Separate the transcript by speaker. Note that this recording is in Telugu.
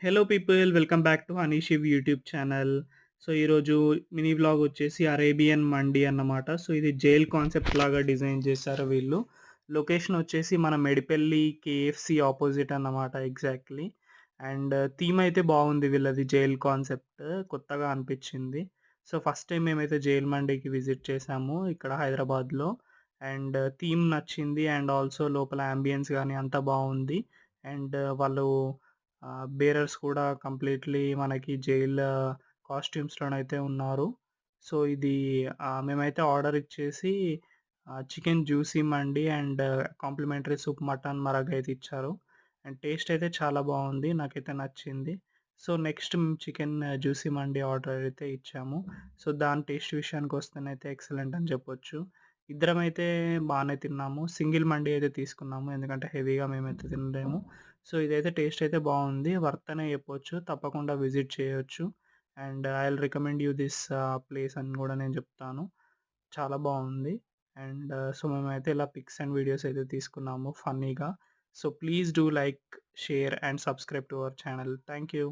Speaker 1: Hello people welcome back to Hanishiv YouTube channel. So, ఈరోజు మినీ వ్లాగ్ వచ్చేసి అరేబియన్ మండి అన్నమాట. సో, ఇది జైల్ కాన్సెప్ట్ లాగా డిజైన్ చేశారు వీళ్ళు. లొకేషన్ వచ్చేసి మన మెడిపల్లి కేఎఫ్‌సి ఆపోజిట్ అన్నమాట ఎగ్జాక్ట్‌లీ. అండ్ థీమ్ అయితే బాగుంది వీళ్ళది జైల్ కాన్సెప్ట్ కొత్తగా అనిపించింది. సో, ఫస్ట్ టైం మేమైతే జైల్ మండికి విజిట్ చేశాము ఇక్కడ హైదరాబాద్‌లో. అండ్ థీమ్ నచ్చింది. అండ్ ఆల్సో లోపల యాంబియన్స్ గానీ అంతా బాగుంది. అండ్ వాళ్ళు బేరర్స్ కూడా కంప్లీట్‌లీ మనకి జైల్ కాస్ట్యూమ్స్‌లోనైతే ఉన్నారు. సో, ఇది మేమైతే ఆర్డర్ ఇచ్చేసి చికెన్ జ్యూసీ మండి అండ్ కాంప్లిమెంటరీ సూప్ మటన్ మరగ్ అయితే ఇచ్చారు. అండ్ టేస్ట్ అయితే చాలా బావుంది. నాకైతే నచ్చింది. సో, నెక్స్ట్ చికెన్ జ్యూసీ మండి ఆర్డర్ అయితే ఇచ్చాము. సో, దాని టేస్ట్ విషయానికొస్తేనైతే ఎక్సలెంట్ అని చెప్పొచ్చు. ఇద్దరమైతే బానే తిన్నాము. సింగిల్ మండి అయితే తీసుకున్నాము. ఎందుకంటే హెవీగా మేమైతే తినలేము. సో, ఇదైతే టేస్ట్ అయితే బావుంది. వర్త్ అనే చెప్పొచ్చు. తప్పకుండా విజిట్ చేయొచ్చు. And I will recommend you this place అని గూడా నేను చెప్తాను. చాలా బావుంది. అండ్ సో, మేమైతే ఇలా పిక్స్ అండ్ వీడియోస్ అయితే తీసుకున్నాము ఫన్నీగా. So, please do like, share and subscribe to our channel. Thank you.